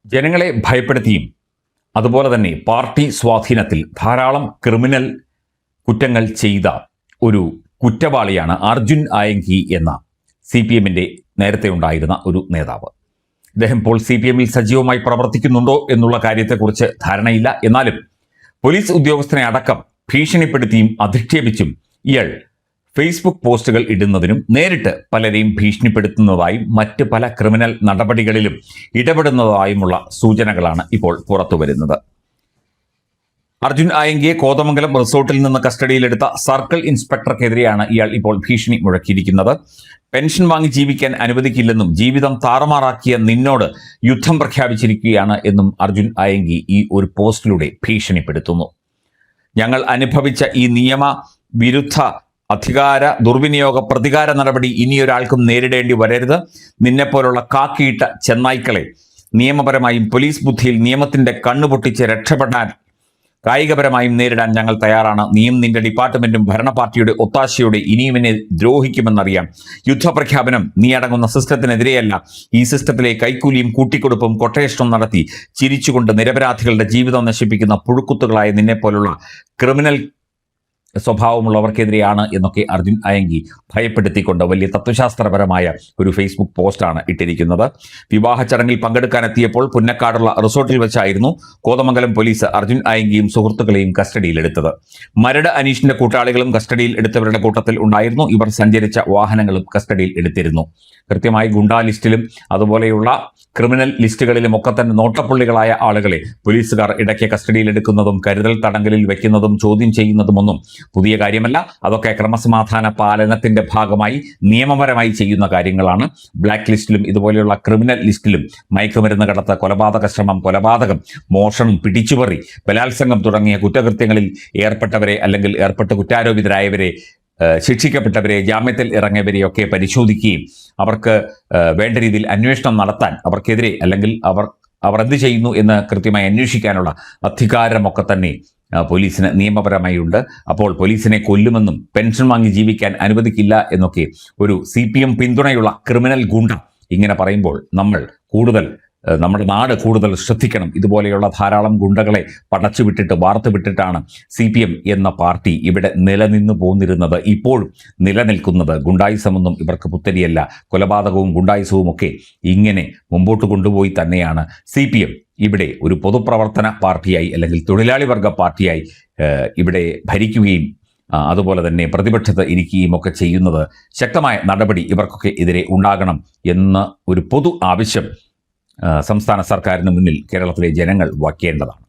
ജനങ്ങളെ ഭയപ്പെടുത്തിയും അതുപോലെ തന്നെ പാർട്ടി സ്വാധീനത്തിൽ ധാരാളം ക്രിമിനൽ കുറ്റങ്ങൾ ചെയ്ത ഒരു കുറ്റവാളിയാണ് അർജുൻ ആയങ്കി എന്ന CPM-ന്റെ നേരത്തെ ഉണ്ടായിരുന്ന ഒരു നേതാവ്. ഇദ്ദേഹം ഇപ്പോൾ CPM-ൽ സജീവമായി പ്രവർത്തിക്കുന്നുണ്ടോ എന്നുള്ള കാര്യത്തെക്കുറിച്ച് ധാരണയില്ല. എന്നാലും പോലീസ് ഉദ്യോഗസ്ഥനെ അടക്കം ഭീഷണിപ്പെടുത്തിയും അധിക്ഷേപിച്ചും ഇയാൾ ഫേസ്ബുക്ക് പോസ്റ്റുകൾ ഇടുന്നതിനും നേരിട്ട് പലരെയും ഭീഷണിപ്പെടുത്തുന്നതായും മറ്റ് പല ക്രിമിനൽ നടപടികളിലും ഇടപെടുന്നതായുമുള്ള സൂചനകളാണ് ഇപ്പോൾ പുറത്തു വരുന്നത്. അർജുൻ ആയങ്കിയെ കോതമംഗലം റിസോർട്ടിൽ നിന്ന് കസ്റ്റഡിയിലെടുത്ത സർക്കിൾ ഇൻസ്പെക്ടർക്കെതിരെയാണ് ഇയാൾ ഇപ്പോൾ ഭീഷണി മുഴക്കിയിരിക്കുന്നത്. പെൻഷൻ വാങ്ങി ജീവിക്കാൻ അനുവദിക്കില്ലെന്നും ജീവിതം താറുമാറാക്കിയ നിന്നോട് യുദ്ധം പ്രഖ്യാപിച്ചിരിക്കുകയാണ് എന്നും അർജുൻ ആയങ്കി ഈ ഒരു പോസ്റ്റിലൂടെ ഭീഷണിപ്പെടുത്തുന്നു. ഞങ്ങൾ അനുഭവിച്ച ഈ നിയമ വിരുദ്ധ അധികാര ദുർവിനിയോഗ പ്രതികാര നടപടി ഇനിയൊരാൾക്കും നേരിടേണ്ടി വരരുത്. നിന്നെപ്പോലുള്ള കാക്കിയിട്ട ചെന്നായ്ക്കളെ നിയമപരമായും പോലീസ് ബുദ്ധിയിൽ നിയമത്തിന്റെ കണ്ണുപൊട്ടിച്ച് രക്ഷപ്പെടാൻ കായികപരമായും നേരിടാൻ ഞങ്ങൾ തയ്യാറാണ്. നീയും നിന്റെ ഡിപ്പാർട്ട്മെന്റും ഭരണപാർട്ടിയുടെ ഒത്താശയോടെ ഇനിയും എന്നെ ദ്രോഹിക്കുമെന്നറിയാം. യുദ്ധപ്രഖ്യാപനം നീ അടങ്ങുന്ന സിസ്റ്റത്തിനെതിരെയല്ല. ഈ സിസ്റ്റത്തിലെ കൈക്കൂലിയും കൂട്ടിക്കൊടുപ്പും കൊട്ടേഷനും നടത്തി ചിരിച്ചുകൊണ്ട് നിരപരാധികളുടെ ജീവിതം നശിപ്പിക്കുന്ന പുഴുക്കുത്തുകളായ നിന്നെപ്പോലുള്ള ക്രിമിനൽ സ്വഭാവമുള്ളവർക്കെതിരെയാണ് എന്നൊക്കെ അർജുൻ ആയങ്കി ഭയപ്പെടുത്തിക്കൊണ്ട് വലിയ തത്വശാസ്ത്രപരമായ ഒരു ഫേസ്ബുക്ക് പോസ്റ്റാണ് ഇട്ടിരിക്കുന്നത്. വിവാഹ ചടങ്ങിൽ പങ്കെടുക്കാനെത്തിയപ്പോൾ പുന്നക്കാടുള്ള റിസോർട്ടിൽ വെച്ചായിരുന്നു കോതമംഗലം പോലീസ് അർജുൻ ആയങ്കിയും സുഹൃത്തുക്കളെയും കസ്റ്റഡിയിലെടുത്തത്. മരട് അനീഷിന്റെ കൂട്ടാളികളും കസ്റ്റഡിയിൽ എടുത്തവരുടെ കൂട്ടത്തിൽ ഉണ്ടായിരുന്നു. ഇവർ സഞ്ചരിച്ച വാഹനങ്ങളും കസ്റ്റഡിയിൽ എടുത്തിരുന്നു. കൃത്യമായി ഗുണ്ടാ ലിസ്റ്റിലും അതുപോലെയുള്ള ക്രിമിനൽ ലിസ്റ്റുകളിലും ഒക്കെ തന്നെ നോട്ടപ്പുള്ളികളായ ആളുകളെ പോലീസുകാർ ഇടയ്ക്ക് കസ്റ്റഡിയിലെടുക്കുന്നതും കരുതൽ തടങ്കലിൽ വെക്കുന്നതും ചോദ്യം ചെയ്യുന്നതുമൊന്നും പുതിയ കാര്യമല്ല. അതൊക്കെ ക്രമസമാധാന പാലനത്തിന്റെ ഭാഗമായി നിയമപരമായി ചെയ്യുന്ന കാര്യങ്ങളാണ്. ബ്ലാക്ക് ലിസ്റ്റിലും ഇതുപോലെയുള്ള ക്രിമിനൽ ലിസ്റ്റിലും മയക്കുമരുന്ന് കടത്ത്, കൊലപാതക ശ്രമം, കൊലപാതകം, മോഷണം, പിടിച്ചുപറി, ബലാത്സംഗം തുടങ്ങിയ കുറ്റകൃത്യങ്ങളിൽ ഏർപ്പെട്ടവരെ അല്ലെങ്കിൽ ഏർപ്പെട്ട് കുറ്റാരോപിതരായവരെ, ശിക്ഷിക്കപ്പെട്ടവരെ, ജാമ്യത്തിൽ ഇറങ്ങിയവരെയൊക്കെ പരിശോധിക്കുകയും അവർക്ക് വേണ്ട രീതിയിൽ അന്വേഷണം നടത്താൻ അവർക്കെതിരെ അല്ലെങ്കിൽ അവർ എന്ത് ചെയ്യുന്നു എന്ന് കൃത്യമായി അന്വേഷിക്കാനുള്ള അധികാരമൊക്കെ തന്നെ പോലീസിന് നിയമപരമായി ഉണ്ട്. അപ്പോൾ പോലീസിനെ കൊല്ലുമെന്നും പെൻഷൻ വാങ്ങി ജീവിക്കാൻ അനുവദിക്കില്ല എന്നൊക്കെ ഒരു CPM പിന്തുണയുള്ള ക്രിമിനൽ ഗുണ്ട ഇങ്ങനെ പറയുമ്പോൾ നമ്മുടെ നാട് കൂടുതൽ ശ്രദ്ധിക്കണം. ഇതുപോലെയുള്ള ധാരാളം ഗുണ്ടകളെ പടച്ചുവിട്ടിട്ട് വാർത്തുവിട്ടിട്ടാണ് CPM എന്ന പാർട്ടി ഇവിടെ നിലനിന്നു പോന്നിരുന്നത്, ഇപ്പോഴും നിലനിൽക്കുന്നത്. ഗുണ്ടായിസമൊന്നും ഇവർക്ക് പുത്തരിയല്ല. കൊലപാതകവും ഗുണ്ടായിസവും ഒക്കെ ഇങ്ങനെ മുമ്പോട്ട് കൊണ്ടുപോയി തന്നെയാണ് CPM ഇവിടെ ഒരു പൊതുപ്രവർത്തന പാർട്ടിയായി അല്ലെങ്കിൽ തൊഴിലാളി വർഗ പാർട്ടിയായി ഇവിടെ ഭരിക്കുകയും അതുപോലെ തന്നെ പ്രതിപക്ഷത്ത് ഇരിക്കുകയും ഒക്കെ ചെയ്യുന്നത്. ശക്തമായ നടപടി ഇവർക്കൊക്കെ എതിരെ ഉണ്ടാകണം എന്ന ഒരു പൊതു ആവശ്യം സംസ്ഥാന സർക്കാരിന് മുന്നിൽ കേരളത്തിലെ ജനങ്ങൾ വയ്ക്കേണ്ടതാണ്.